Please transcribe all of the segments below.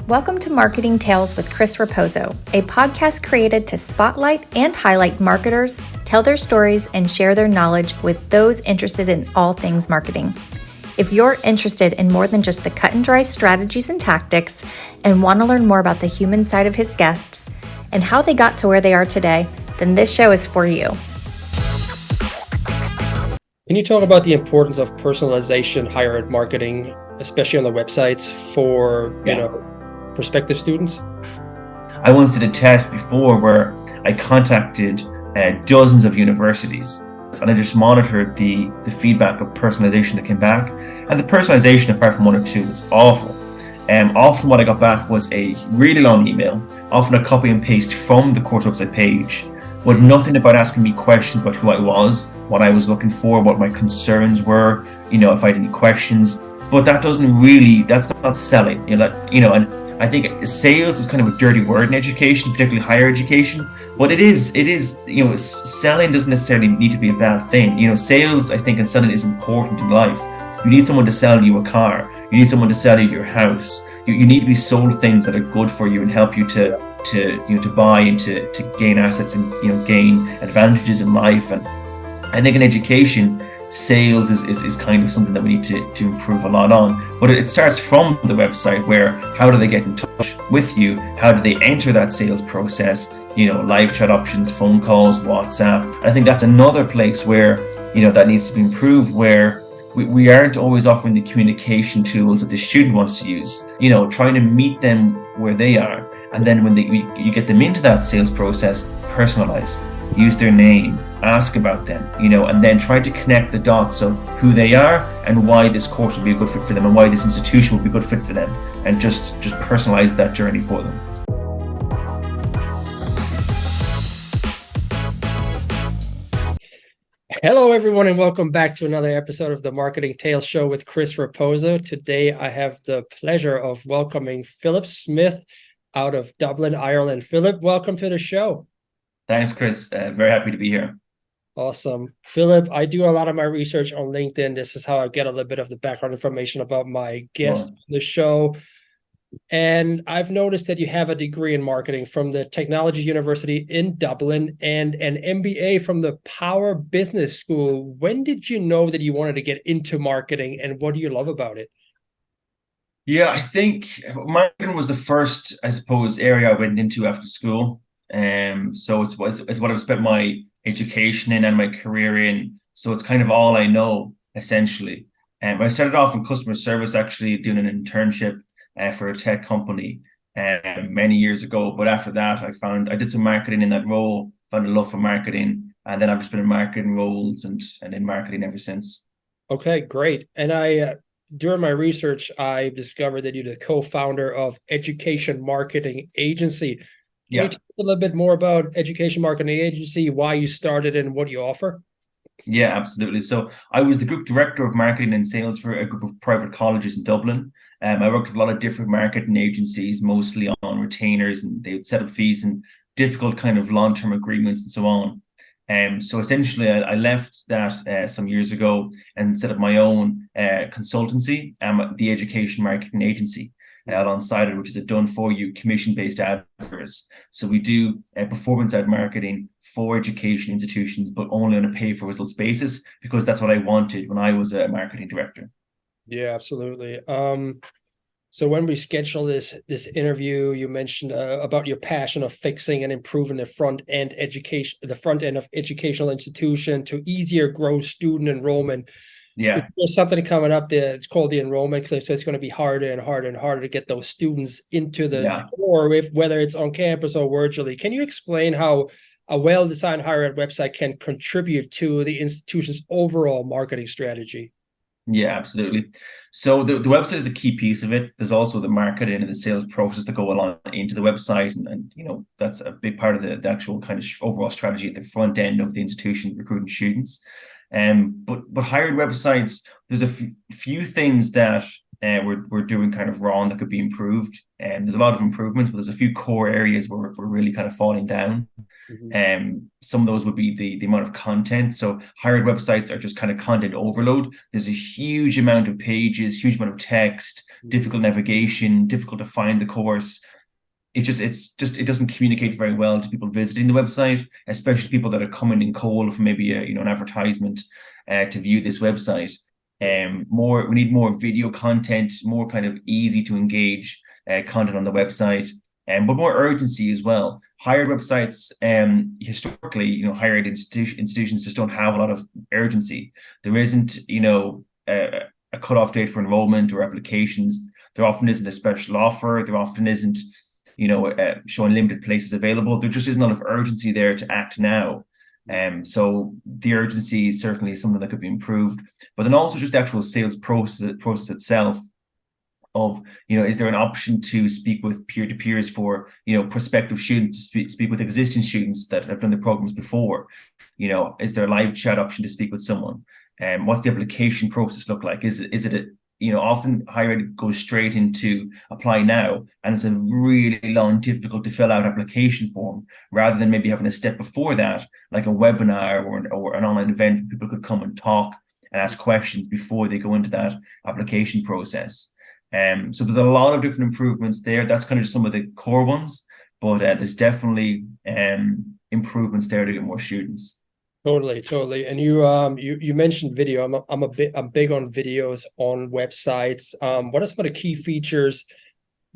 Welcome to Marketing Tales with Chris Raposo, a podcast created to spotlight and highlight marketers, tell their stories, and share their knowledge with those interested in all things marketing. If you're interested in more than just the cut and dry strategies and tactics and want to learn more about the human side of his guests and how they got to where they are today, then this show is for you. Can you talk about the importance of personalization higher ed marketing, especially on the websites for, prospective students? I once did a test before where I contacted dozens of universities and I just monitored the feedback of personalization that came back. And the personalization, apart from one or two, was awful. Often what I got back was a really long email, often a copy and paste from the course website page, but nothing about asking me questions about who I was, what I was looking for, what my concerns were, if I had any questions. But that's not selling, and I think sales is kind of a dirty word in education, particularly higher education, but it is, selling doesn't necessarily need to be a bad thing. Sales, I think, and selling is important in life. You need someone to sell you a car. You need someone to sell you your house. You need to be sold things that are good for you and help you to buy and to gain assets and, gain advantages in life. And I think in education, sales is kind of something that we need to improve a lot on. But it starts from the website, where how do they get in touch with you? How do they enter that sales process? Live chat options, phone calls, WhatsApp. I think that's another place where, that needs to be improved, where we aren't always offering the communication tools that the student wants to use, trying to meet them where they are. And then when you get them into that sales process, personalize, use their name, ask about them, and then try to connect the dots of who they are and why this course would be a good fit for them and why this institution would be a good fit for them, and just personalize that journey for them. Hello, everyone, and welcome back to another episode of the Marketing Tales Show with Chris Raposo. Today, I have the pleasure of welcoming Philip Smith out of Dublin, Ireland. Philip, welcome to the show. Thanks, Chris. Very happy to be here. Awesome. Philip, I do a lot of my research on LinkedIn. This is how I get a little bit of the background information about my guests on the show. And I've noticed that you have a degree in marketing from the Technology University in Dublin and an MBA from the Power Business School. When did you know that you wanted to get into marketing, and what do you love about it? Yeah, I think marketing was the first, I suppose, area I went into after school. So it's what I've spent my education in and my career in. So it's kind of all I know, essentially. I started off in customer service, actually doing an internship for a tech company many years ago. But after that, I did some marketing in that role, found a love for marketing, and then I've just been in marketing roles and in marketing ever since. Okay, great. And during my research, I discovered that you're the co-founder of Education Marketing Agency. Can you talk a little bit more about Education Marketing Agency, why you started and what you offer? Yeah, absolutely. So I was the group director of marketing and sales for a group of private colleges in Dublin. I worked with a lot of different marketing agencies, mostly on retainers, and they would set up fees and difficult kind of long-term agreements and so on. So essentially, I left that some years ago and set up my own consultancy, the Education Marketing Agency. Alongside it, which is a done-for-you commission-based ad service. So we do performance ad marketing for education institutions, but only on a pay-for-results basis, because that's what I wanted when I was a marketing director. Yeah, absolutely. So when we scheduled this interview, you mentioned about your passion of fixing and improving the front end of educational institution to easier grow student enrollment. Yeah, there's something coming up there. It's called the enrollment cliff, so it's going to be harder and harder and harder to get those students into the door, whether it's on campus or virtually. Can you explain how a well-designed higher ed website can contribute to the institution's overall marketing strategy? Yeah, absolutely. So the website is a key piece of it. There's also the marketing and the sales process that go along into the website, and that's a big part of the actual kind of overall strategy at the front end of the institution recruiting students. But higher ed websites, there's a few things that we're doing kind of wrong that could be improved. And there's a lot of improvements, but there's a few core areas where we're really kind of falling down. Some of those would be the amount of content. So higher ed websites are just kind of content overload. There's a huge amount of pages, huge amount of text, difficult navigation, difficult to find the course. It doesn't communicate very well to people visiting the website, especially people that are coming in cold from maybe an advertisement to view this website. We need more video content, more kind of easy to engage content on the website, but more urgency as well. Higher ed websites, historically, higher ed institutions just don't have a lot of urgency. There isn't, a cutoff date for enrollment or applications. There often isn't a special offer. There often isn't, showing limited places available. There just isn't a lot of urgency there to act now. So the urgency is certainly something that could be improved, but then also just the actual sales process itself of, is there an option to speak with peer-to-peers for, prospective students to speak with existing students that have done the programs before? Is there a live chat option to speak with someone? What's the application process look like? Is it often higher ed goes straight into apply now, and it's a really long, difficult to fill out application form, rather than maybe having a step before that, like a webinar or an online event where people could come and talk and ask questions before they go into that application process. So there's a lot of different improvements there. That's kind of just some of the core ones, but there's definitely improvements there to get more students. Totally. And you mentioned video. I'm big on videos on websites. What are some of the key features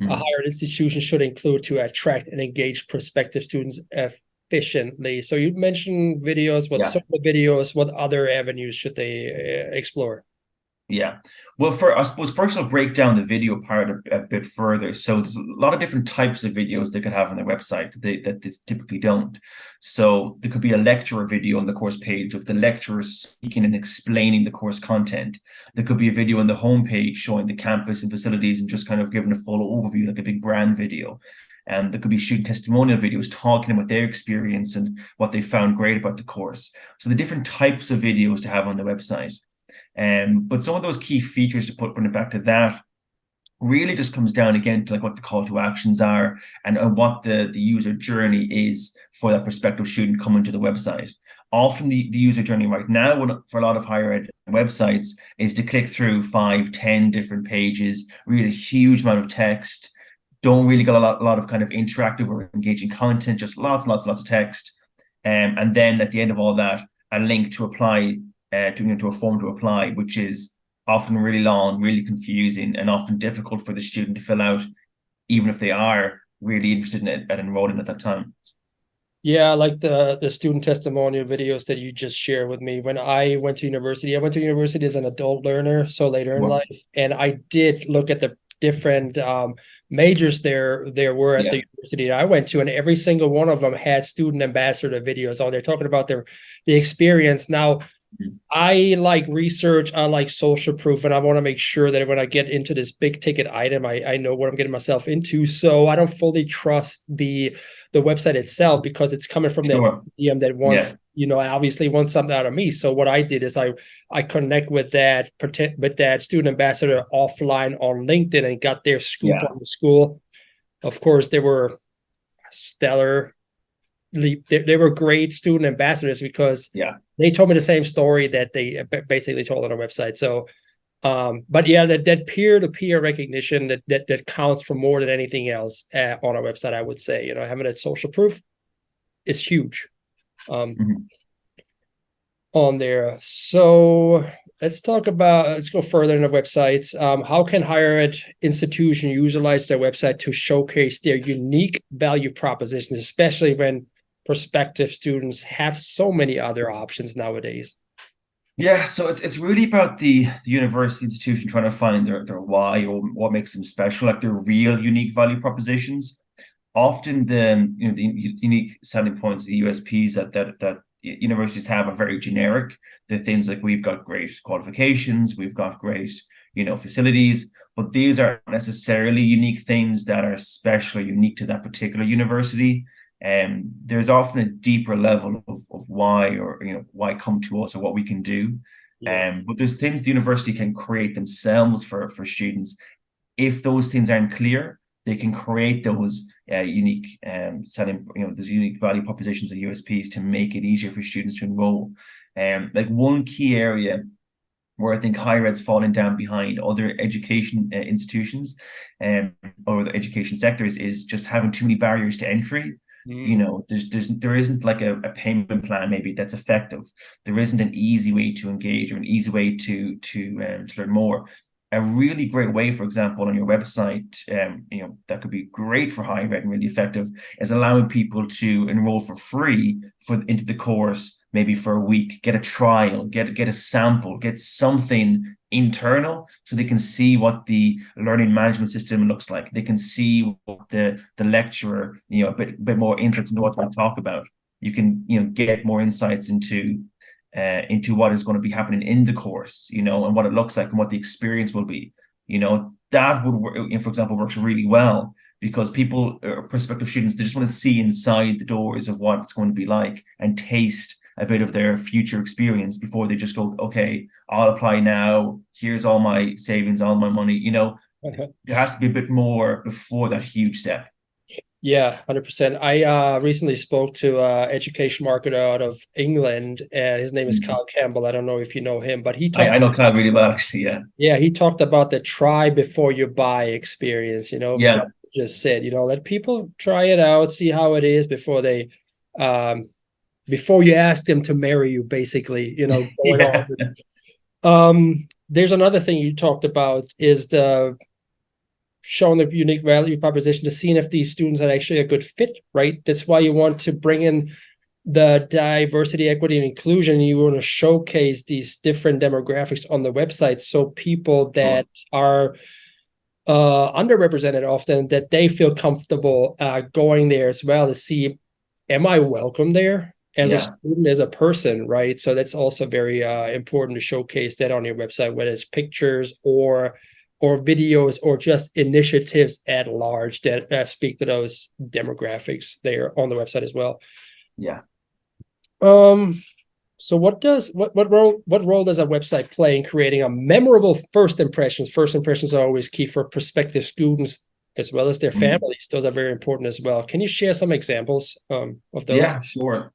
a higher ed institution should include to attract and engage prospective students efficiently? So you mentioned videos. What sort of videos? What other avenues should they explore? Yeah. Well, I suppose first I'll break down the video part a bit further. So there's a lot of different types of videos they could have on their website that they typically don't. So there could be a lecturer video on the course page of the lecturer speaking and explaining the course content. There could be a video on the homepage showing the campus and facilities and just kind of giving a full overview, like a big brand video. And there could be student testimonial videos talking about their experience and what they found great about the course. So the different types of videos to have on the website. But some of those key features, to bring it back to that, really just comes down again to like what the call to actions are and what the user journey is for that prospective student coming to the website. Often the user journey right now for a lot of higher ed websites is to click through 5-10 different pages, read a huge amount of text, don't really get a lot of kind of interactive or engaging content, just lots of text. And then at the end of all that, a link to apply into a form to apply, which is often really long, really confusing, and often difficult for the student to fill out, even if they are really interested in it at enrolling at that time. Yeah, like the student testimonial videos that you just shared with me. When I went to university as an adult learner, so later in life, and I did look at the different majors there were at the university I went to, and every single one of them had student ambassador videos on there talking about the experience. Now, I like research, I like social proof, and I want to make sure that when I get into this big ticket item, I know what I'm getting myself into. So I don't fully trust the website itself because it's coming from the museum that wants, obviously wants something out of me. So what I did is I connect with that student ambassador offline on LinkedIn and got their scoop on the school. Of course, they were stellar. They were great student ambassadors because they told me the same story that they basically told on our website. So, but yeah, that peer-to-peer recognition that counts for more than anything else on our website, I would say, having that social proof is huge on there. So let's go further in the websites. How can higher ed institutions utilize their website to showcase their unique value propositions, especially when prospective students have so many other options nowadays? Yeah, so it's really about the university institution trying to find their why or what makes them special, like their real unique value propositions. Often the unique selling points, the USPs that universities have are very generic. They're things like we've got great qualifications, we've got great facilities, but these aren't necessarily unique things that are special or unique to that particular university. There's often a deeper level of why, or why come to us or what we can do. But there's things the university can create themselves for students. If those things aren't clear, they can create those unique selling, those unique value propositions and USPs to make it easier for students to enroll. Like one key area where I think higher ed's falling down behind other education institutions or the education sectors is just having too many barriers to entry. There isn't like a payment plan maybe that's effective. There isn't an easy way to engage or an easy way to learn more. A really great way, for example, on your website, that could be great for higher ed and really effective, is allowing people to enroll for free into the course, maybe for a week, get a trial, get a sample, get something internal, so they can see what the learning management system looks like. They can see what the lecturer, a bit more interest in what they talk about. You can get more insights into what is going to be happening in the course, and what it looks like and what the experience will be. That would work, for example, works really well because people, prospective students, they just want to see inside the doors of what it's going to be like and taste a bit of their future experience before they just go, okay, I'll apply now. Here's all my savings, all my money. There has to be a bit more before that huge step. Yeah, 100%. I recently spoke to an education marketer out of England, and his name is Kyle Campbell. I don't know if you know him, but I know Kyle really well, actually. Yeah. Yeah, he talked about the try before you buy experience. Yeah. Just said, let people try it out, see how it is before they, before you ask them to marry you, basically. Going on. There's another thing you talked about is the showing the unique value proposition to seeing if these students are actually a good fit, right? That's why you want to bring in the diversity, equity, and inclusion. You want to showcase these different demographics on the website so people that are underrepresented often, that they feel comfortable going there as well to see, am I welcome there as a student, as a person, right? So that's also very important to showcase that on your website, whether it's pictures or videos or just initiatives at large that speak to those demographics there on the website as well. Yeah. So what role does a website play in creating a memorable first impressions? First impressions are always key for prospective students as well as their families. Those are very important as well. Can you share some examples of those? Yeah, sure.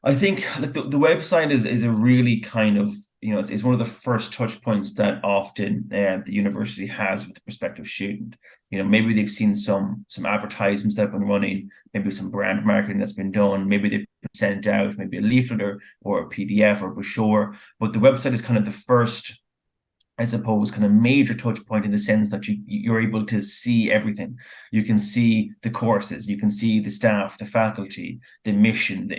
I think the website is a really kind of, it's one of the first touch points that often the university has with the prospective student. Maybe they've seen some advertisements that have been running, maybe some brand marketing that's been done, maybe they've been sent out, maybe a leaflet or a PDF or a brochure. But the website is kind of the first, I suppose, kind of major touch point in the sense that you're able to see everything. You can see the courses, you can see the staff, the faculty, the mission,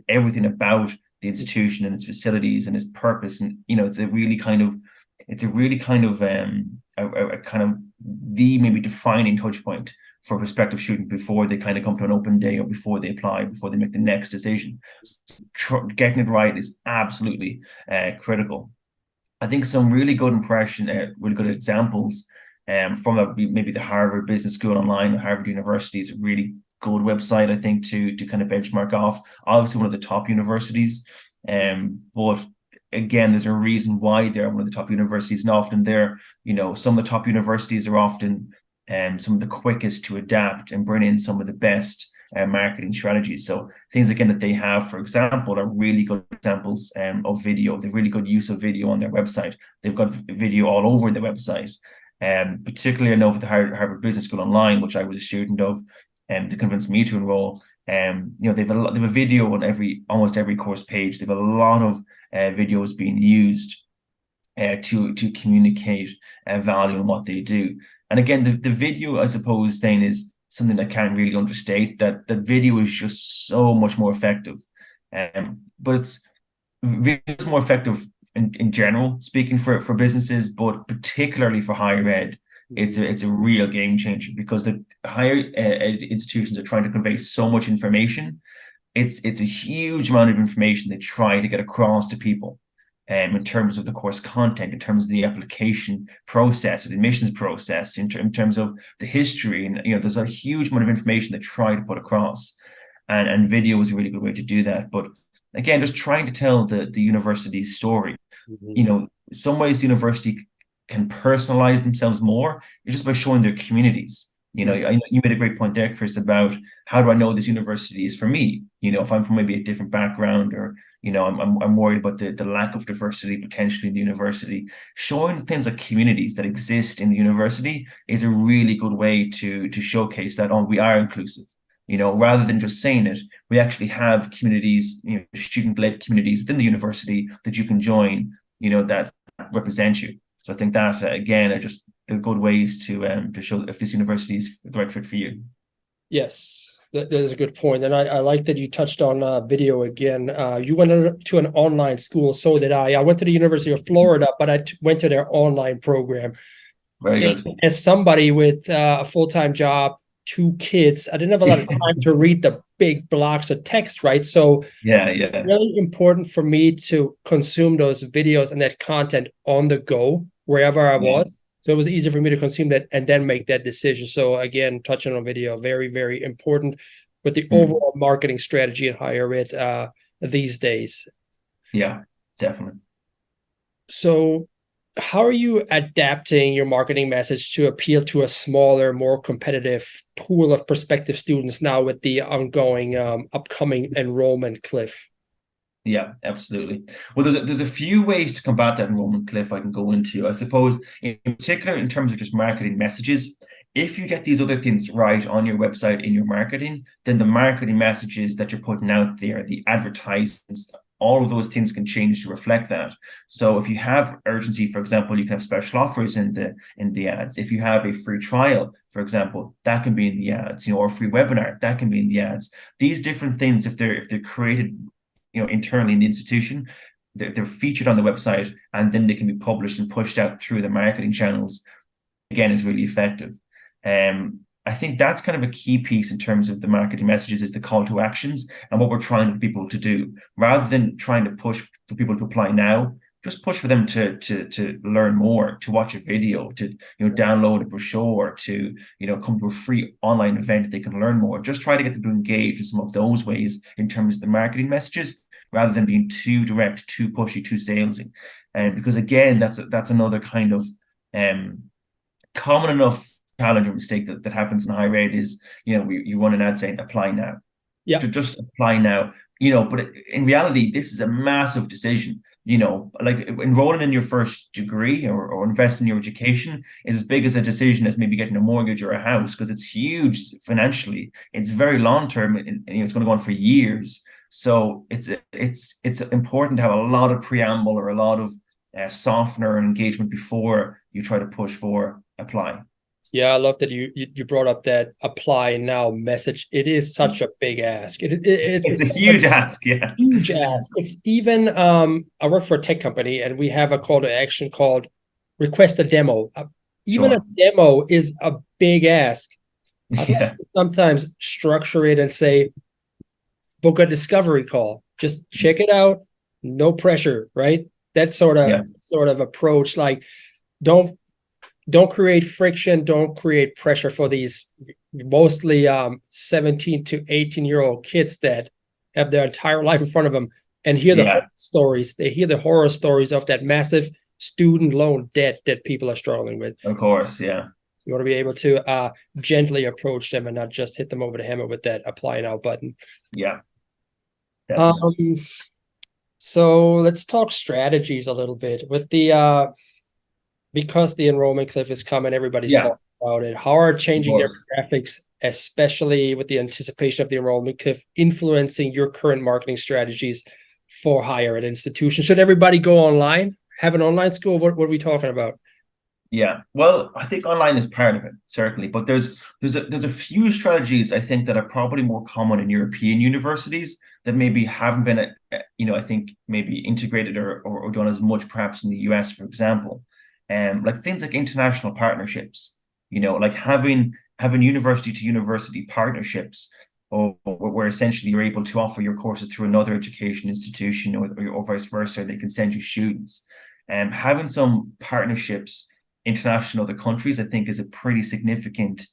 everything about the institution and its facilities and its purpose. And it's a really kind of the maybe defining touch point for a prospective student before they kind of come to an open day or before they apply, before they make the next decision. Getting it right is absolutely critical. I think some really good really good examples from maybe the Harvard Business School online, Harvard University is a really good website, I think, to kind of benchmark off. Obviously, one of the top universities, but again, there's a reason why they're one of the top universities, and often some of the top universities are often some of the quickest to adapt and bring in some of the best marketing strategies. So things again that they have, for example, are really good examples of video. They've really good use of video on their website. They've got video all over their website. Particularly, I know for the Harvard Business School online, which I was a student of, to convince me to enroll. They've a video on almost every course page. They've a lot of videos being used to communicate value in what they do. And again, the video, I suppose, then is something I can't really understate, that video is just so much more effective. But video is more effective in general, speaking for businesses, but particularly for higher ed, it's a real game changer because the higher ed institutions are trying to convey so much information. It's a huge amount of information they try to get across to people. In terms of the course content, in terms of the application process, or the admissions process, in terms of the history, and there's a huge amount of information they try to put across, and video is a really good way to do that. But again, just trying to tell the university's story. some ways the university can personalize themselves more is just by showing their communities. I know you made a great point there, Chris, about how do I know this university is for me? If I'm from maybe a different background, or I'm worried about the lack of diversity potentially in the university. Showing things like communities that exist in the university is a really good way to showcase that we are inclusive. Rather than just saying it, we actually have communities, student-led communities within the university that you can join, that represent you. So I think that again are just the good ways to show if this university is the right fit for you. Yes, that is a good point. And I like that you touched on video again. You went to an online school, so did I. I went to the University of Florida, but I went to their online program. Very good. As somebody with a full-time job, 2 kids, I didn't have a lot of time to read the big blocks of text, right? So it's really important for me to consume those videos and that content on the go, wherever I was. So it was easy for me to consume that and then make that decision. So again, touching on video, very, very important with the overall marketing strategy in higher ed these days. Yeah, definitely. So how are you adapting your marketing message to appeal to a smaller, more competitive pool of prospective students now with the ongoing upcoming enrollment cliff? Yeah, absolutely. Well, there's a few ways to combat that enrollment cliff I can go into. I suppose, in particular, in terms of just marketing messages, if you get these other things right on your website in your marketing, then the marketing messages that you're putting out there, the advertisements, all of those things can change to reflect that. So if you have urgency, for example, you can have special offers in the ads. If you have a free trial, for example, that can be in the ads, or a free webinar, that can be in the ads. These different things, if they're created internally in the institution, they're featured on the website, and then they can be published and pushed out through the marketing channels, again, is really effective. I think that's kind of a key piece in terms of the marketing messages, is the call to actions and what we're trying for people to do. Rather than trying to push for people to apply now, just push for them to learn more, to watch a video, to download a brochure, to come to a free online event they can learn more. Just try to get them to engage in some of those ways in terms of the marketing messages, rather than being too direct, too pushy, too salesy. And because again, that's another kind of common enough challenge or mistake that happens in higher ed is, you run an ad saying apply now. Yeah. To just apply now. But in reality, this is a massive decision. Like enrolling in your first degree or investing in your education is as big as a decision as maybe getting a mortgage or a house, because it's huge financially. It's very long term, and it's going to go on for years. So it's important to have a lot of preamble or a lot of softener and engagement before you try to push for apply. Yeah, I love that you brought up that apply now message. It is such a big ask. It's a huge ask, yeah. Huge ask. It's even I work for a tech company, and we have a call to action called request a demo. Even a demo is a big ask. I like to sometimes structure it and say, book a discovery call. Just check it out. No pressure, right? That sort of approach. Like, don't create friction. Don't create pressure for these mostly 17 to 18-year-old kids that have their entire life in front of them and hear the horror stories. They hear the horror stories of that massive student loan debt that people are struggling with. Of course, yeah. You want to be able to gently approach them and not just hit them over the hammer with that apply now button. Yeah. So let's talk strategies a little bit with the because the enrollment cliff is coming, everybody's talking about it. How are changing demographics, especially with the anticipation of the enrollment cliff, influencing your current marketing strategies for higher ed institutions? Should everybody go online, have an online school? What are we talking about? Yeah, well, I think online is part of it, certainly, but there's a few strategies I think that are probably more common in European universities that maybe haven't been, I think maybe integrated or done as much perhaps in the US, for example. Like things like international partnerships, like having university to university partnerships, or where essentially you're able to offer your courses through another education institution or vice versa. They can send you students. Having some partnerships international other countries, I think, is a pretty significant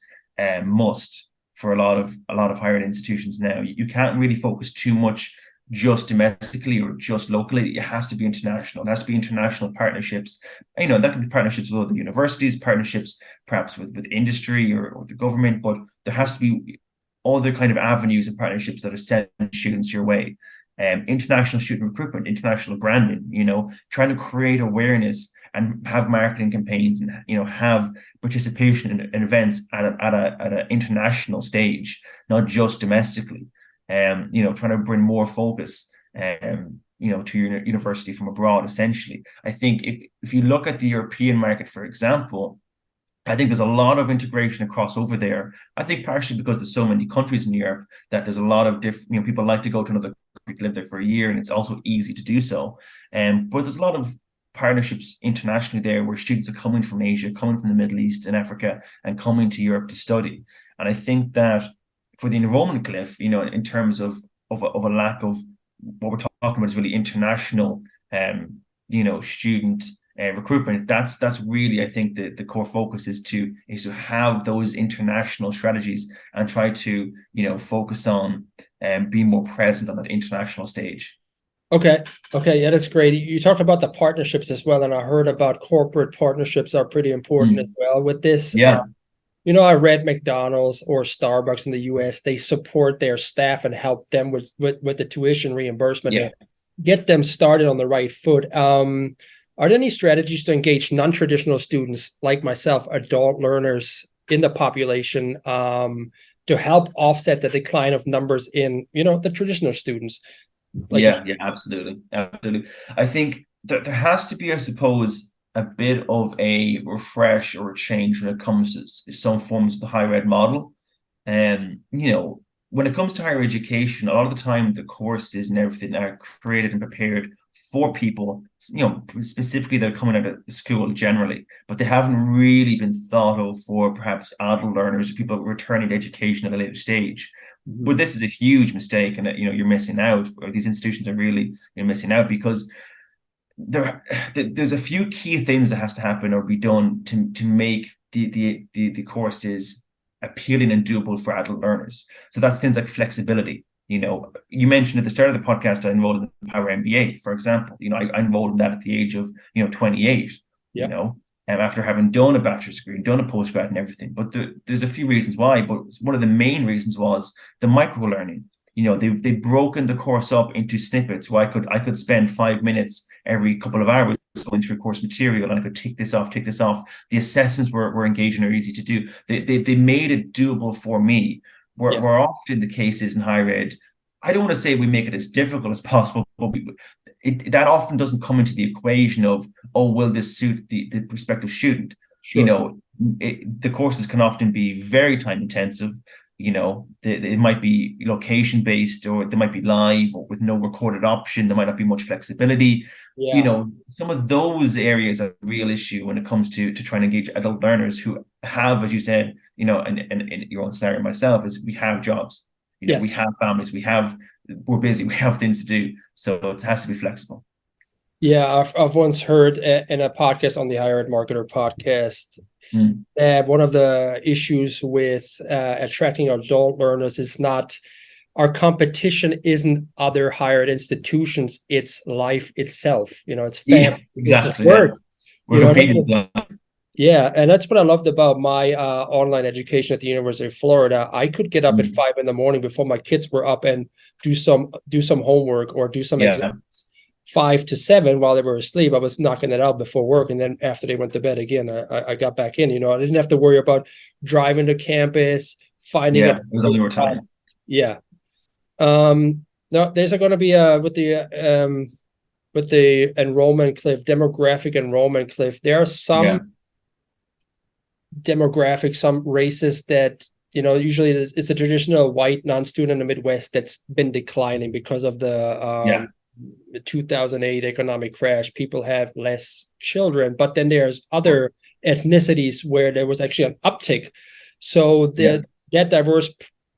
must for a lot of higher ed institutions now. You can't really focus too much just domestically or just locally. It has to be international. It has to be international partnerships. That can be partnerships with other universities, partnerships perhaps with industry or the government, but there has to be other kind of avenues and partnerships that are sending students your way. International student recruitment, international branding, trying to create awareness and have marketing campaigns and have participation in events at an international stage, not just domestically. Trying to bring more focus to your university from abroad. Essentially, I think if you look at the European market, for example, I think there's a lot of integration and crossover there. I think partially because there's so many countries in Europe that there's a lot of different, people like to go to another country, live there for a year, and it's also easy to do so. But there's a lot of partnerships internationally there where students are coming from Asia, coming from the Middle East and Africa, and coming to Europe to study. And I think that for the enrollment cliff, in terms of a lack of what we're talking about is really international, student recruitment. That's really, I think, the core focus is to have those international strategies and try to focus on being more present on that international stage. Okay, yeah, that's great. You talked about the partnerships as well, and I heard about corporate partnerships are pretty important as well with this. Yeah. I read McDonald's or Starbucks in the US, they support their staff and help them with the tuition reimbursement and get them started on the right foot. Are there any strategies to engage non-traditional students like myself, adult learners in the population, to help offset the decline of numbers in, the traditional students? Absolutely. I think that there has to be, I suppose, a bit of a refresh or a change when it comes to some forms of the higher ed model. And, when it comes to higher education, a lot of the time the courses and everything are created and prepared for people, specifically that are coming out of school generally, but they haven't really been thought of for perhaps adult learners or people returning to education at a later stage. But this is a huge mistake, and you're missing out, or these institutions are really missing out, because there's a few key things that has to happen or be done to make the courses appealing and doable for adult learners. So that's things like flexibility. You mentioned at the start of the podcast, I enrolled in the Power MBA, for example. I enrolled in that at the age of 28. After having done a bachelor's degree, done a postgrad and everything. But there's a few reasons why. But one of the main reasons was the micro learning. They've broken the course up into snippets where I could spend 5 minutes every couple of hours going through course material, and I could tick this off. The assessments were engaging or easy to do. They made it doable for me. Where often the case is in higher ed, I don't want to say we make it as difficult as possible, but that often doesn't come into the equation of, will this suit the prospective student? Sure. The courses can often be very time intensive. It might be location based, or they might be live or with no recorded option. There might not be much flexibility. Some of those areas are a real issue when it comes to trying to engage adult learners who have, as you said, and your own scenario myself, is we have jobs, we have families, we're busy, we have things to do. So it has to be flexible. Yeah, I've once heard in a podcast on the Higher Ed Marketer podcast that one of the issues with attracting adult learners is not our competition isn't other higher ed institutions, it's life itself. It's family, exactly. It's work. We're competing. Yeah, and that's what I loved about my online education at the University of Florida. I could get up at 5 a.m. before my kids were up and do some homework or do some exams. 5 to 7 while they were asleep. I was knocking it out before work, and then after they went to bed again, I got back in. I didn't have to worry about driving to campus, finding it was only more time. Yeah. No, there's going to be with the enrollment cliff, demographic enrollment cliff. There are some demographics, some races that usually it's a traditional white non-student in the Midwest that's been declining because of the 2008 economic crash. People have less children, but then there's other ethnicities where there was actually an uptick. So that diverse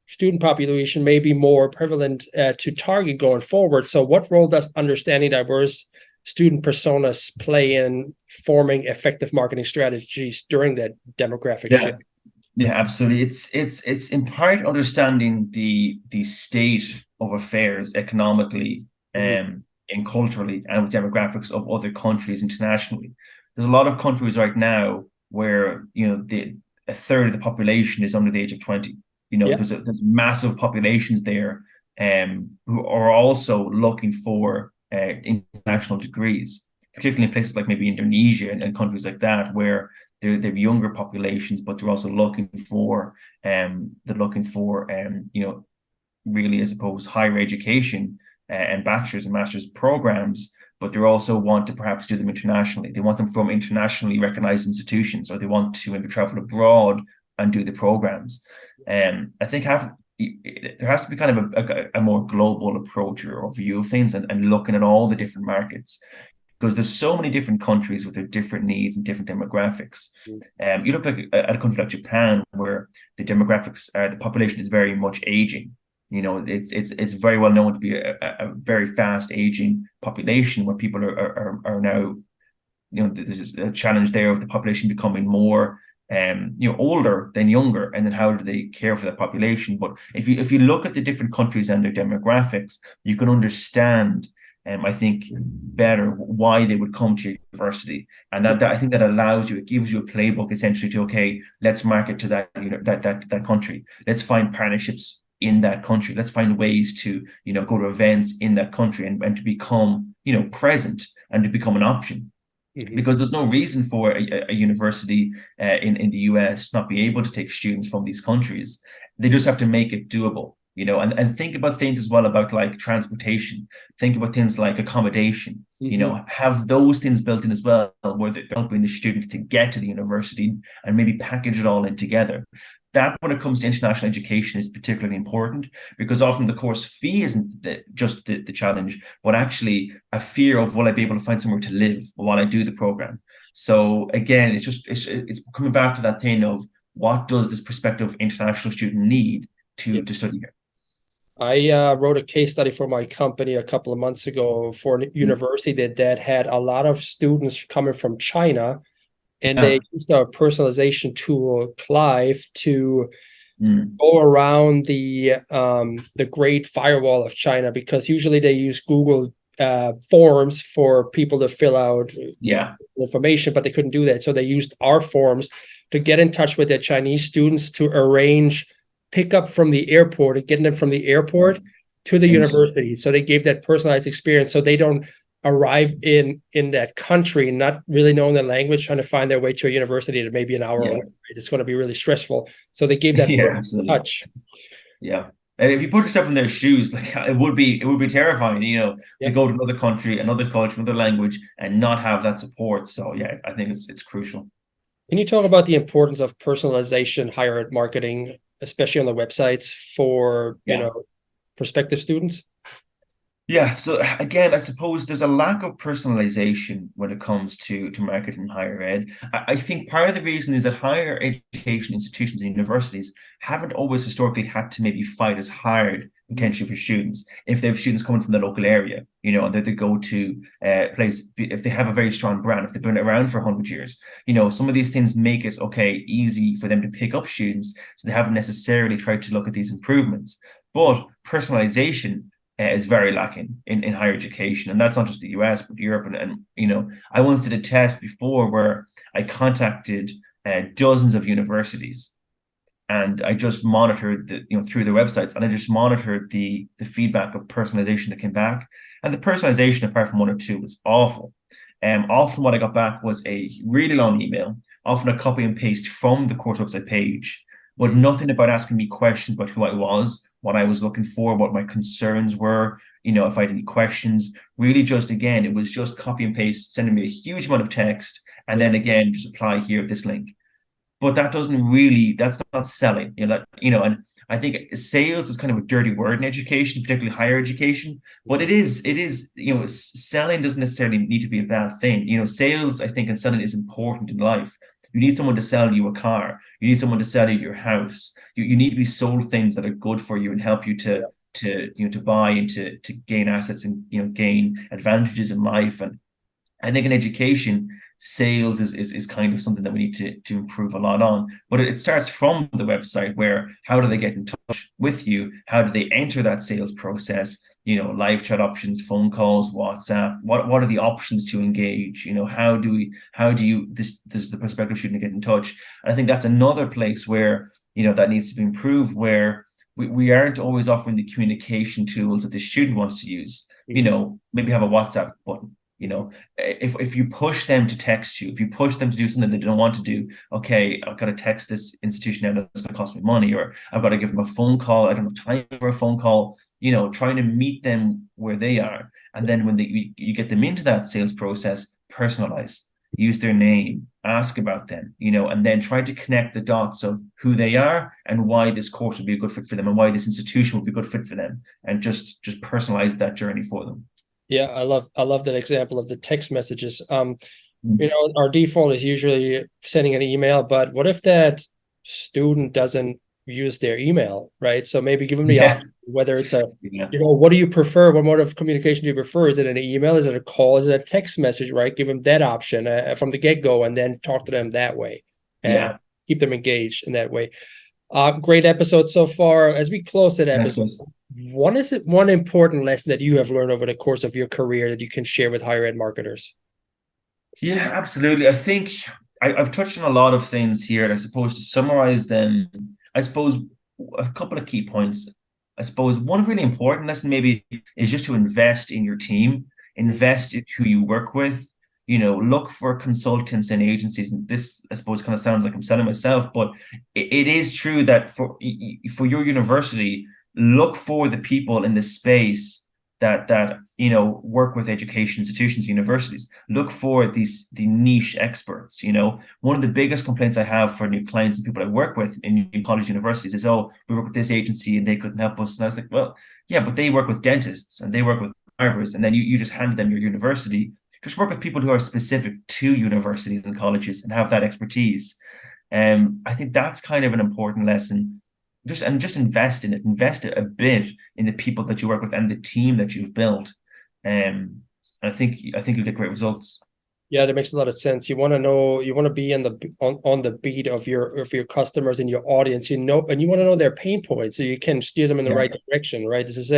student population may be more prevalent to target going forward. So what role does understanding diverse student personas play in forming effective marketing strategies during that demographic shift? Yeah, absolutely. It's in part understanding the state of affairs economically, and culturally, and with demographics of other countries internationally. There's a lot of countries right now where a third of the population is under the age of 20. There's massive populations there, who are also looking for international degrees, particularly in places like maybe Indonesia and countries like that, where they're younger populations, but they're also looking for really, I suppose, higher education, and bachelor's and master's programs, but they also want to perhaps do them internationally. They want them from internationally recognized institutions, or they want to maybe travel abroad and do the programs. I think there has to be kind of a more global approach or view of things, and looking at all the different markets, because there's so many different countries with their different needs and different demographics. You look at a country like Japan, where the population is very much aging. It's very well known to be a very fast aging population, where people are now, there's a challenge there of the population becoming more older than younger, and then how do they care for that population? But if you look at the different countries and their demographics, you can understand, I think, better why they would come to your university, and that I think that allows you, it gives you a playbook essentially to, okay, let's market to that country, let's find partnerships in that country, let's find ways to go to events in that country, and to become present, and to become an option. Because there's no reason for a university in the US not be able to take students from these countries. They just have to make it doable, and think about things as well, about like transportation, think about things like accommodation, have those things built in as well, where they're helping the student to get to the university, and maybe package it all in together. That, when it comes to international education, is particularly important, because often the course fee isn't just the challenge, but actually a fear of, will I be able to find somewhere to live while I do the program? So again, it's coming back to that thing of, what does this prospective international student need to study here? I wrote a case study for my company a couple of months ago for a university that had a lot of students coming from China. And they used a personalization tool, Clive, to go around the Great Firewall of China, because usually they use Google forms for people to fill out information, but they couldn't do that. So they used our forms to get in touch with their Chinese students to arrange pickup from the airport and getting them from the airport to the university. So they gave that personalized experience, so they don't arrive in that country not really knowing the language, trying to find their way to a university that may be an hour away. It's going to be really stressful. So they gave that touch. Yeah. And if you put yourself in their shoes, like, it would be terrifying, to go to another country, another culture, another language, and not have that support. So yeah, I think it's crucial. Can you talk about the importance of personalization, higher ed marketing, especially on the websites for prospective students? Yeah, so again, I suppose there's a lack of personalization when it comes to marketing in higher ed. I think part of the reason is that higher education institutions and universities haven't always historically had to maybe fight as hard potentially for students if they have students coming from the local area, and that they go to a place, if they have a very strong brand, if they've been around for 100 years. Some of these things make it easy for them to pick up students, so they haven't necessarily tried to look at these improvements. But personalization is very lacking in higher education, and that's not just the US, but Europe. And I once did a test before where I contacted dozens of universities, and I just monitored through their websites, and I just monitored the feedback of personalization that came back. And the personalization, apart from one or two, was awful. Often what I got back was a really long email, often a copy and paste from the course website page, but nothing about asking me questions about who I was, what I was looking for, what my concerns were, if I had any questions. Really, just, again, it was just copy and paste, sending me a huge amount of text, and then again, just apply here at this link. But that's not selling, and I think sales is kind of a dirty word in education, particularly higher education, but it is, selling doesn't necessarily need to be a bad thing. Sales, I think, and selling is important in life. You need someone to sell you a car. You need someone to sell you your house. You need to be sold things that are good for you and help you to buy and to gain assets and gain advantages in life. And I think in education, sales is kind of something that we need to improve a lot on. But it starts from the website, where how do they get in touch with you? How do they enter that sales process? Live chat options, phone calls, WhatsApp. What are the options to engage? How do you this the prospective student get in touch? And I think that's another place where that needs to be improved, where we aren't always offering the communication tools that the student wants to use. Maybe have a WhatsApp button. If you push them to text you, if you push them to do something they don't want to do, okay, I've got to text this institution now, that's going to cost me money, or I've got to give them a phone call. I don't have time for a phone call. Trying to meet them where they are, and then when you get them into that sales process, personalize, use their name, ask about them, and then try to connect the dots of who they are and why this course would be a good fit for them and why this institution would be a good fit for them, and just personalize that journey for them. Yeah, I love that example of the text messages. Our default is usually sending an email, but what if that student doesn't use their email, right? So maybe give them the option, whether it's what do you prefer? What mode of communication do you prefer? Is it an email? Is it a call? Is it a text message, right? Give them that option from the get-go, and then talk to them that way. And keep them engaged in that way. Great episode so far. As we close that episode, what is it one important lesson that you have learned over the course of your career that you can share with higher ed marketers? Yeah, absolutely. I think I've touched on a lot of things here, and I suppose to summarize them, I suppose a couple of key points. I suppose one really important lesson maybe is just to invest in your team, invest in who you work with. Look for consultants and agencies. And this, I suppose, kind of sounds like I'm selling myself, but it is true that for your university, look for the people in the space that work with education institutions, universities. Look for the niche experts. One of the biggest complaints I have for new clients and people I work with in college universities is, oh, we work with this agency and they couldn't help us. And I was like, well, yeah, but they work with dentists and they work with barbers, and then you just hand them your university. Just work with people who are specific to universities and colleges and have that expertise. I think that's kind of an important lesson. Just invest in it. Invest a bit in the people that you work with and the team that you've built. I think you'll get great results. Yeah, that makes a lot of sense. You want to be on the beat of your customers and your audience, and you want to know their pain points so you can steer them in the right direction, right? This is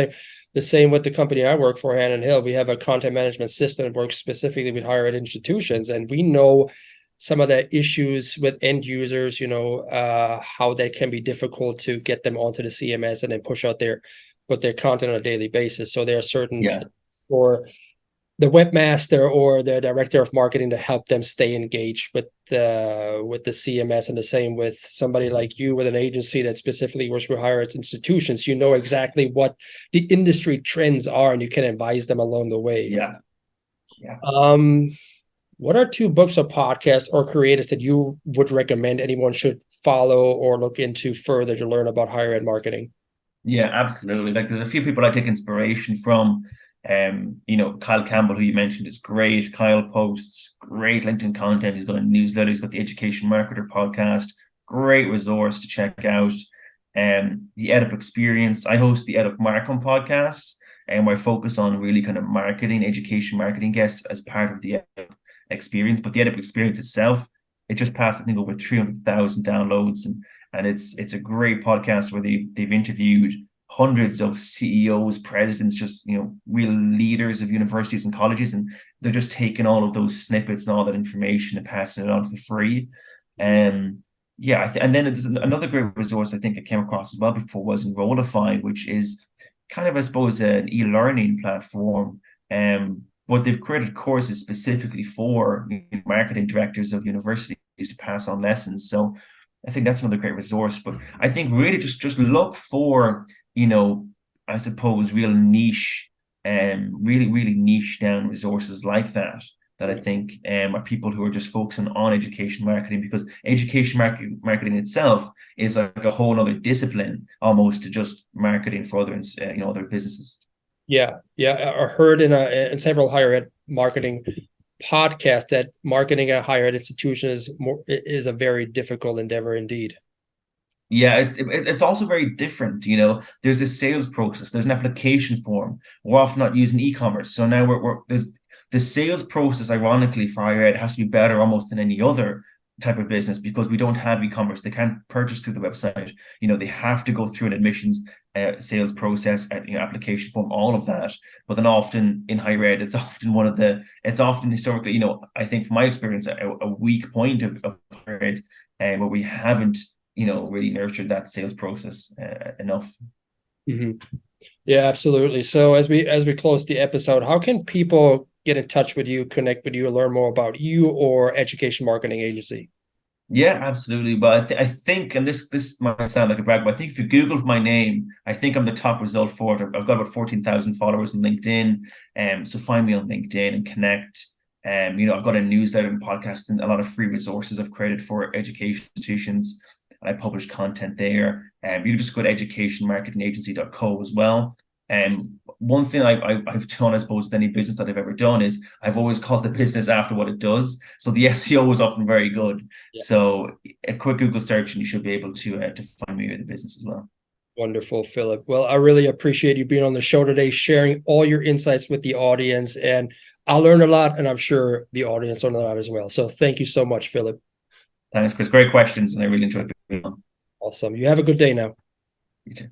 the same with the company I work for, Hand and Hill. We have a content management system that works specifically with higher ed institutions, and we know some of the issues with end users, how that can be difficult to get them onto the CMS and then push out their content on a daily basis. So there are certain for the webmaster or the director of marketing to help them stay engaged with the CMS, and the same with somebody like you with an agency that specifically works with higher ed institutions. You know exactly what the industry trends are, and you can advise them along the way. Yeah. What are 2 books or podcasts or creators that you would recommend anyone should follow or look into further to learn about higher ed marketing? Yeah, absolutely. Like, there's a few people I take inspiration from. Kyle Campbell, who you mentioned, is great. Kyle posts great LinkedIn content. He's got a newsletter. He's got the Education Marketer podcast. Great resource to check out. The EdUp Experience. I host the EdUp Markham podcast, and I focus on really kind of marketing, education marketing guests as part of the EdUp Experience. But the EdUp Experience itself, it just passed, I think, over 300,000 downloads, and it's a great podcast where they've interviewed hundreds of CEOs, presidents, just real leaders of universities and colleges, and they're just taking all of those snippets and all that information and passing it on for free. And then there's another great resource I think I came across as well before was Enrollify, which is kind of, I suppose, an e-learning platform. But they've created courses specifically for marketing directors of universities to pass on lessons. So I think that's another great resource. But I think really just look for, I suppose, real niche and really niche down resources like that I think are people who are just focusing on education marketing, because education marketing itself is like a whole other discipline almost to just marketing for other other businesses. Yeah. I heard in several higher ed marketing podcasts that marketing at higher ed institutions is a very difficult endeavor indeed. Yeah, it's also very different. There's a sales process, there's an application form. We're often not using e-commerce, so now there's the sales process, ironically, for higher ed has to be better almost than any other type of business, because we don't have e-commerce. They can't purchase through the website. They have to go through an admissions sales process, application form, all of that. But then often in higher ed, it's often historically, I think from my experience, a weak point of higher ed, where we haven't, really nurtured that sales process enough. Mm-hmm. Yeah, absolutely. So as we close the episode, how can people get in touch with you, connect with you, and learn more about you or Education Marketing Agency? Yeah, absolutely. But I think, and this might sound like a brag, but I think if you Google my name, I think I'm the top result for it. I've got about 14,000 followers on LinkedIn. So find me on LinkedIn and connect. I've got a newsletter and podcast and a lot of free resources I've created for education institutions. I publish content there. You can just go to educationmarketingagency.co as well. One thing I've done, I suppose, with any business that I've ever done is I've always called the business after what it does. So the SEO is often very good. Yeah. So a quick Google search and you should be able to find me with the business as well. Wonderful, Philip. Well, I really appreciate you being on the show today, sharing all your insights with the audience. And I learned a lot, and I'm sure the audience learned a lot as well. So thank you so much, Philip. Thanks, Chris. Great questions, and I really enjoyed being on. Awesome. You have a good day now. You too.